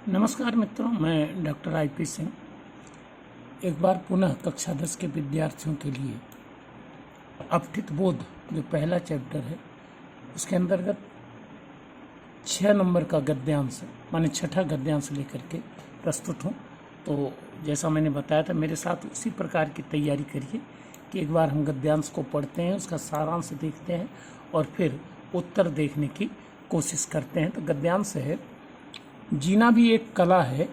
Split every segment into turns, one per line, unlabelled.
नमस्कार मित्रों, मैं डॉक्टर IP सिंह एक बार पुनः कक्षा 10 के विद्यार्थियों के लिए अपठित बोध जो पहला चैप्टर है उसके अंतर्गत 6 नंबर का गद्यांश माने छठा गद्यांश लेकर के प्रस्तुत हूँ। तो जैसा मैंने बताया था, मेरे साथ उसी प्रकार की तैयारी करिए कि एक बार हम गद्यांश को पढ़ते हैं, उसका सारांश देखते हैं और फिर उत्तर देखने की कोशिश करते हैं। तो गद्यांश है, जीना भी एक कला है,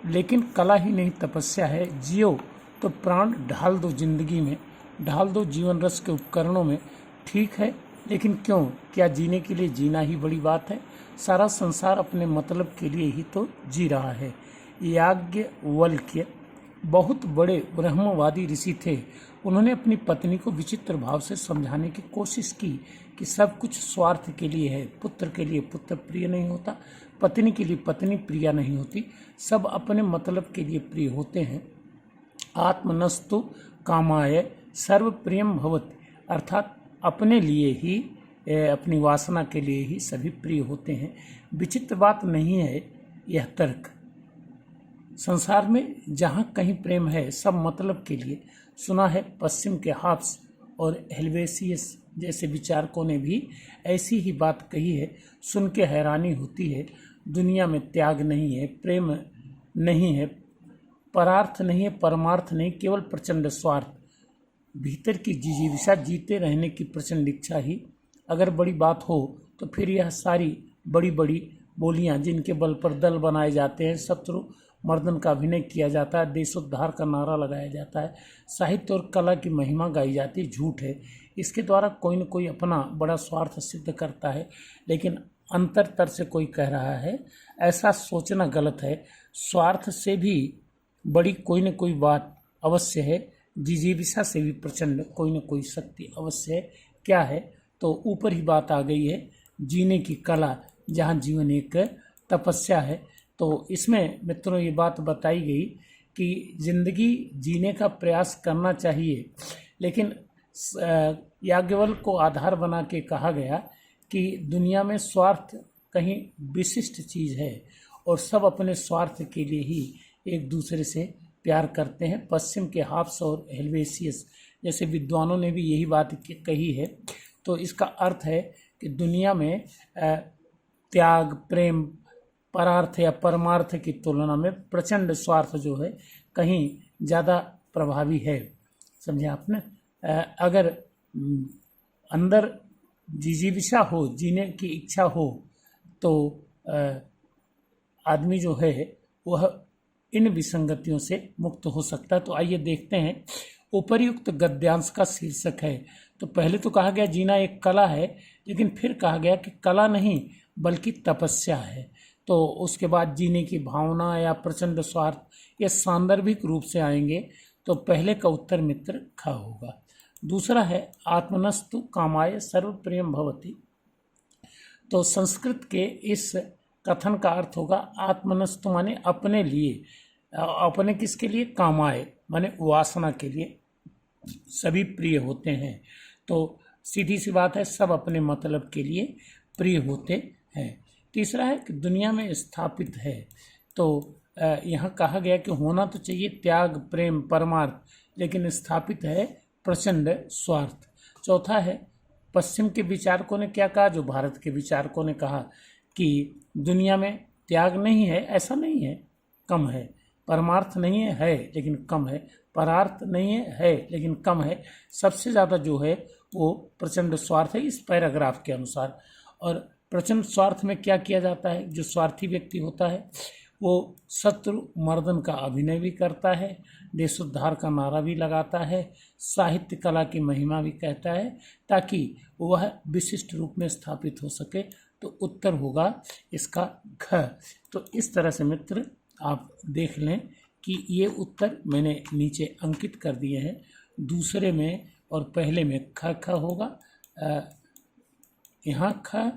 लेकिन कला ही नहीं तपस्या है। जियो तो प्राण ढाल दो जिंदगी में, ढाल दो जीवन रस के उपकरणों में। ठीक है, लेकिन क्यों? क्या जीने के लिए जीना ही बड़ी बात है? सारा संसार अपने मतलब के लिए ही तो जी रहा है। याज्ञवल्क्य बहुत बड़े ब्रह्मवादी ऋषि थे। उन्होंने अपनी पत्नी को विचित्र भाव से समझाने की कोशिश की कि सब कुछ स्वार्थ के लिए है। पुत्र के लिए पुत्र प्रिय नहीं होता, पत्नी के लिए पत्नी प्रिय नहीं होती, सब अपने मतलब के लिए प्रिय होते हैं। आत्मनस्तु कामाय सर्व प्रियम भवति, अर्थात अपने लिए ही, अपनी वासना के लिए ही सभी प्रिय होते हैं। विचित्र बात नहीं है यह तर्क। संसार में जहाँ कहीं प्रेम है सब मतलब के लिए। सुना है पश्चिम के हाब्स और हेल्वेसियस जैसे विचारकों ने भी ऐसी ही बात कही है। सुन के हैरानी होती है। दुनिया में त्याग नहीं है, प्रेम नहीं है, परार्थ नहीं है, परमार्थ नहीं, केवल प्रचंड स्वार्थ, भीतर की जिजीविषा, जीते रहने की प्रचंड इच्छा ही अगर बड़ी बात हो तो फिर यह सारी बड़ी बड़ी बोलियां जिनके बल पर दल बनाए जाते हैं, शत्रु मर्दन का अभिनय किया जाता है, देशोद्धार का नारा लगाया जाता है, साहित्य और कला की महिमा गाई जाती है, झूठ है। इसके द्वारा कोई न कोई अपना बड़ा स्वार्थ सिद्ध करता है, लेकिन अंतरतर से कोई कह रहा है ऐसा सोचना गलत है। स्वार्थ से भी बड़ी कोई न कोई बात अवश्य है, जिजीविषा से भी प्रचंड कोई न कोई शक्ति अवश्य है। क्या है? तो ऊपर ही बात आ गई है, जीने की कला, जहाँ जीवन एक तपस्या है। तो इसमें मित्रों ये बात बताई गई कि जिंदगी जीने का प्रयास करना चाहिए, लेकिन याज्ञवल्क्य को आधार बना के कहा गया कि दुनिया में स्वार्थ कहीं विशिष्ट चीज़ है और सब अपने स्वार्थ के लिए ही एक दूसरे से प्यार करते हैं। पश्चिम के हाब्स और हेल्वेसियस जैसे विद्वानों ने भी यही बात कही है। तो इसका अर्थ है कि दुनिया में त्याग, प्रेम, परार्थ या परमार्थ की तुलना में प्रचंड स्वार्थ जो है कहीं ज़्यादा प्रभावी है। समझे आपने? अगर अंदर जिजीविषा हो, जीने की इच्छा हो, तो आदमी जो है वह इन विसंगतियों से मुक्त हो सकता है। तो आइए देखते हैं। उपर्युक्त गद्यांश का शीर्षक है। तो पहले तो कहा गया जीना एक कला है, लेकिन फिर कहा गया कि कला नहीं बल्कि तपस्या है। तो उसके बाद जीने की भावना या प्रचंड स्वार्थ, ये सांदर्भिक रूप से आएंगे। तो पहले का उत्तर मित्र ख होगा। दूसरा है आत्मनस्तु कामाय सर्व प्रियम भवति। तो संस्कृत के इस कथन का अर्थ होगा आत्मनस्तु माने अपने लिए, अपने किसके लिए? कामाय माने वासना के लिए सभी प्रिय होते हैं। तो सीधी सी बात है, सब अपने मतलब के लिए प्रिय होते हैं। तीसरा है कि दुनिया में स्थापित है। तो यहाँ कहा गया कि होना तो चाहिए त्याग, प्रेम, परमार्थ, लेकिन स्थापित है प्रचंड स्वार्थ। चौथा है पश्चिम के विचारकों ने क्या कहा, जो भारत के विचारकों ने कहा कि दुनिया में त्याग नहीं है, ऐसा नहीं है, कम है, परमार्थ नहीं है, है लेकिन कम है, परार्थ नहीं है, लेकिन कम है, सबसे ज़्यादा जो है वो प्रचंड स्वार्थ है इस पैराग्राफ के अनुसार। और प्रचंड स्वार्थ में क्या किया जाता है? जो स्वार्थी व्यक्ति होता है वो शत्रु मर्दन का अभिनय भी करता है, देशोद्धार का नारा भी लगाता है, साहित्य कला की महिमा भी कहता है, ताकि वह विशिष्ट रूप में स्थापित हो सके। तो उत्तर होगा इसका घ। तो इस तरह से मित्र आप देख लें कि ये उत्तर मैंने नीचे अंकित कर दिए हैं। दूसरे में और पहले में ख ख होगा, यहाँ ख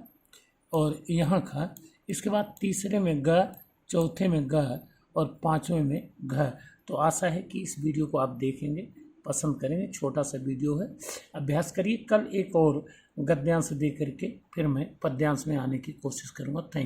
और यहाँ ख, इसके बाद तीसरे में ग, चौथे में ग और पांचवें में घ। तो आशा है कि इस वीडियो को आप देखेंगे, पसंद करेंगे। छोटा सा वीडियो है, अभ्यास करिए। कल एक और गद्यांश दे करके फिर मैं पद्यांश में आने की कोशिश करूँगा। Thank you.